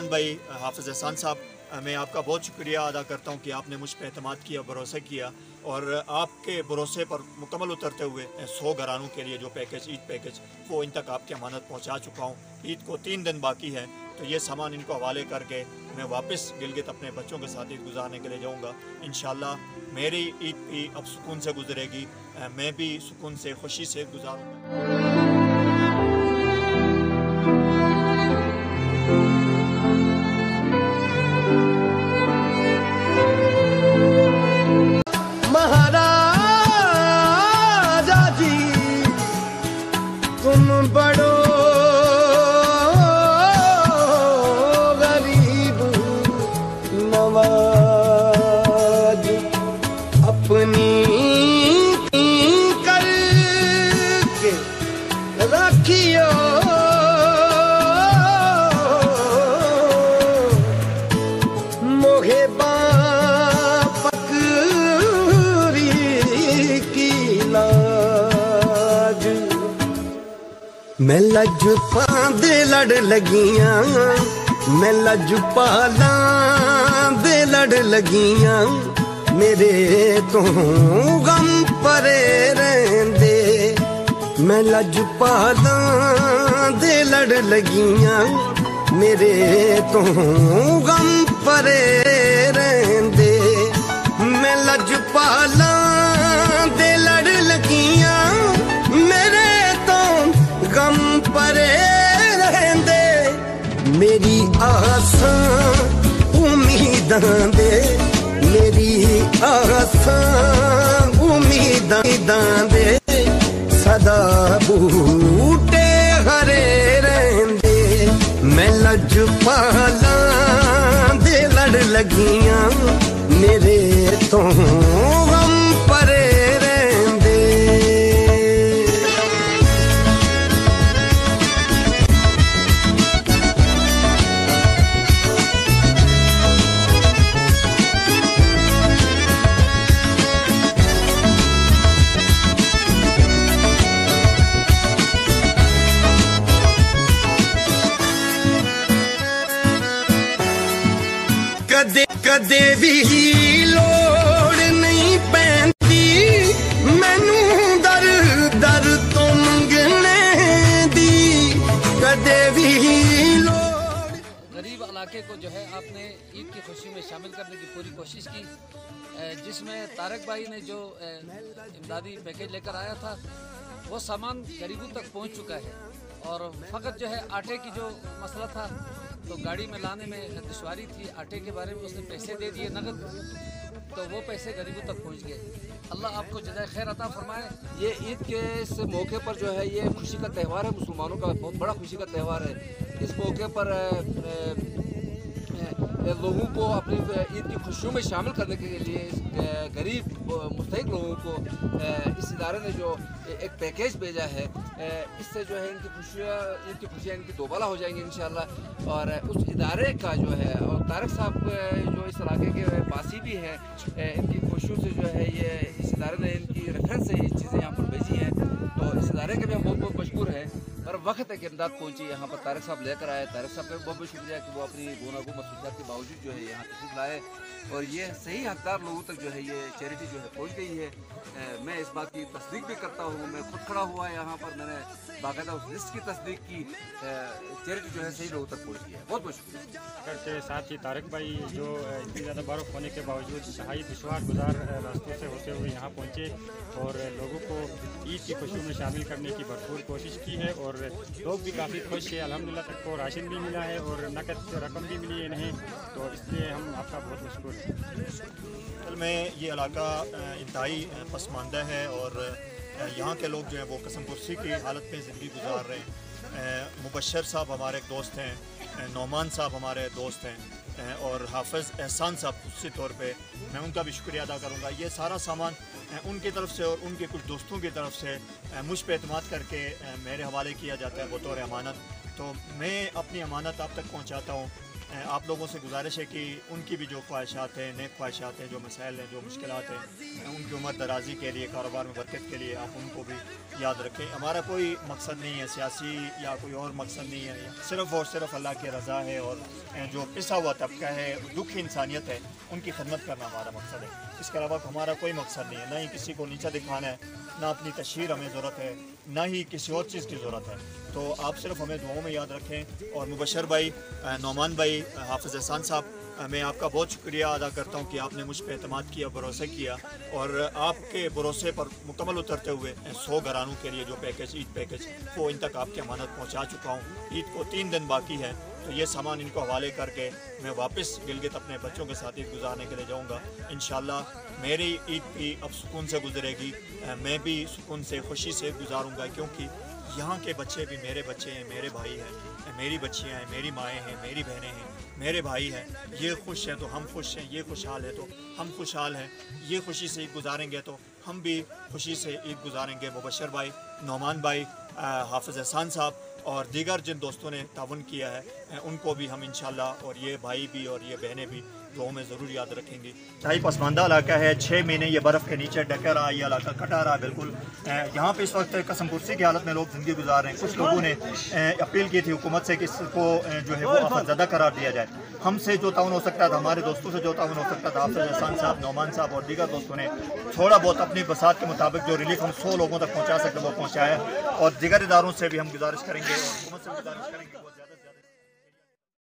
एहसान भाई, हाफिज़ एहसान साहब, मैं आपका बहुत शुक्रिया अदा करता हूँ कि आपने मुझ पर एतमाद किया, भरोसा किया और आपके भरोसे पर मुकम्मल उतरते हुए 100 घरानों के लिए जो पैकेज, ईद पैकेज, वो इन तक आपकी अमानत पहुँचा चुका हूँ। ईद को 3 दिन बाकी है, तो ये सामान इनको हवाले करके मैं वापस गिलगित अपने बच्चों के साथ ईद गुजारने के लिए जाऊँगा। इंशाअल्लाह मेरी ईद भी अब सुकून से गुजरेगी, मैं भी सुकून से, खुशी से गुजारूँगा। तुम बड़ो गरीब नवाज, अपनी करके रखियो मोहे पकड़ी की लाज। मैं लजपां दे लड़ लगियां, मैं लजपालां दे लड़ लगियां, मेरे तो गम परे रहंदे। मैं लजपालां दे लड़ लगियां, मेरे तो गम परे रहंदे। मैं लजपालां दे लड़ लगियां, मेरे गम परे रहंदे। मेरी आसां उम्मीदां दे, मेरी आसां उम्मीदां दे, सदा बूटे हरे रहंदे। मैं लजपालां दे लड़ लगियां, मेरे तो गम परे रहंदे। कदे कदे भी लोड़ नहीं पैंदी मैनू दर दर तो मंगने दी, कदे भी लोड़। गरीब इलाके को जो है आपने ईद की खुशी में शामिल करने की पूरी कोशिश की, जिसमें तारक भाई ने जो इमदादी पैकेज लेकर आया था वो सामान गरीबों तक पहुंच चुका है। और फ़कत जो है आटे की जो मसला था तो गाड़ी में लाने में दुश्वारी थी, आटे के बारे में उसने पैसे दे दिए नगद, तो वो पैसे गरीबों तक पहुंच गए। अल्लाह आपको जज़ाए खैर अता फरमाए। ये ईद के इस मौके पर जो है ये खुशी का त्यौहार है, मुसलमानों का बहुत बड़ा खुशी का त्यौहार है। इस मौके पर लोगों को अपनी ईद की खुशियों में शामिल करने के लिए गरीब मुस्तहिक लोगों को इस इदारे ने जो एक पैकेज भेजा है, इससे जो है इनकी खुशियाँ, ईद की खुशियाँ इनकी दोबाला हो जाएंगी इंशाअल्लाह। और उस इदारे का जो है, और तारक साहब जो इस इलाके के पासी भी हैं, इनकी खुशियों से जो है ये इस इदारे ने इनकी रेफरेंस से ये चीज़ें यहाँ पर भेजी हैं, तो इस इदारे के भी हम बहुत बहुत मशहूर हैं। पर वक्त है कि इमदाद पहुँची यहाँ पर, तारक साहब लेकर आए। तारक साहब का भी बहुत बहुत शुक्रिया कि वो अपनी गुनागो मसरूफियात के बावजूद जो है यहाँ तशरीफ लाए और ये सही हकदार लोगों तक जो है ये चैरिटी जो है पहुँच गई है। मैं इस बात की तस्दीक भी करता हूँ, मैं खुद खड़ा हुआ है यहाँ पर, मैंने बाकायदा उस लिस्ट की तस्दीक की, चैरिटी जो है सही लोगों तक पहुँच गई है। बहुत बहुत शुक्रिया। के साथ ही तारक भाई जो इतनी ज़्यादा बर्फ़ होने के बावजूद नहाई दुश्वार गुजार रास्तों से होते हुए यहाँ पहुँचे और लोगों को ईद की खुशियों में शामिल करने की भरपूर कोशिश की है और लोग भी काफ़ी खुश है। अल्हम्दुलिल्लाह तक को राशन भी मिला है और नकद रकम भी मिली है इन्हें, तो इसलिए हम आपका बहुत मशहूर हैं। असल में ये इलाका इंतहाई पसमानदा है और यहाँ के लोग जो हैं वो कसम कुर्सी की हालत में ज़िंदगी गुजार रहे हैं। मुबशर साहब हमारे एक दोस्त हैं, नौमान साहब हमारे दोस्त हैं और हाफिज़ एहसान साहब खुशी तौर पे मैं उनका भी शुक्रिया अदा करूँगा। ये सारा सामान उनकी तरफ से और उनके कुछ दोस्तों की तरफ से मुझ पर एतमाद करके मेरे हवाले किया जाता है बतौर अमानत। तो मैं अपनी अमानत आप तक पहुँचाता हूँ आप लोगों से गुजारिश है कि उनकी भी जो ख्वाहिशात हैं, नेक ख्वाहिशात हैं, जो मसाइल हैं, जो मुश्किलात हैं, उनकी उम्र दराजी के लिए, कारोबार में बरकत के लिए आप उनको भी याद रखें। हमारा कोई मकसद नहीं है सियासी या कोई और मकसद नहीं है, सिर्फ़ और सिर्फ अल्लाह की रज़ा है और जो पिसा हुआ तबका है, दुखी इंसानियत है, उनकी खिदमत करना हमारा मकसद है। इसके अलावा हमारा कोई मकसद नहीं है, ना ही किसी को नीचा दिखाना है, ना अपनी तशहीर हमें ज़रूरत है, ना ही किसी और चीज़ की ज़रूरत है। तो आप सिर्फ हमें दुआओं में याद रखें। और मुबशर भाई, नौमान भाई, हाफिज़ एहसान साहब, मैं आपका बहुत शुक्रिया अदा करता हूँ कि आपने मुझ पर एतमाद किया, भरोसा किया और आपके भरोसे पर मुकम्मल उतरते हुए 100 घरानों के लिए जो पैकेज, ईद पैकेज, वो इन तक आपकी अमानत पहुँचा चुका हूँ। ईद को 3 दिन बाकी है, तो ये सामान इनको हवाले करके मैं वापस गिलगित अपने बच्चों के साथ ईद गुजारने के लिए जाऊँगा। इंशाल्लाह मेरी ईद भी अब सुकून से गुजरेगी, मैं भी सुकून से, खुशी से गुजारूँगा, क्योंकि यहाँ के बच्चे भी मेरे बच्चे हैं, मेरे भाई हैं, मेरी बच्चियाँ हैं, मेरी माएँ हैं, मेरी बहनें हैं, मेरे भाई हैं। ये खुश हैं तो हम खुश हैं, ये खुशहाल है तो हम खुशहाल हैं। ये खुशी से ईद गुजारेंगे तो हम भी खुशी से ईद गुजारेंगे। मुबशर भाई, नौमान भाई, हाफिज़ एहसान साहब और दीगर जिन दोस्तों ने ताउन किया है उनको भी हम इंशाल्लाह, और ये भाई भी और ये बहनें भी दुआओं में ज़रूर याद रखेंगे। इंतहाई पसमानदा इलाका है, 6 महीने ये बर्फ़ के नीचे ढका रहा, ये इलाका कटा रहा बिल्कुल। यहाँ पे इस वक्त कसम पुरसी की हालत में लोग ज़िंदगी गुजार रहे हैं। कुछ लोगों ने अपील की थी हुकूमत से कि इसको जो है वो आफतज़दा करार दिया जाए। हमसे जो ताउन हो सकता था, हमारे दोस्तों से जो ताउन हो सकता था, हाफिज़ एहसान साहब, नौमान साहब और दीगर दोस्तों ने थोड़ा बहुत अपनी बसात के मुताबिक जो रिलीफ हम 100 लोगों तक पहुँचा सकते वो पहुँचाया। और दीगर इदारों से भी हम गुजारिश करेंगे और हुकूमत से गुजारिश करेंगे।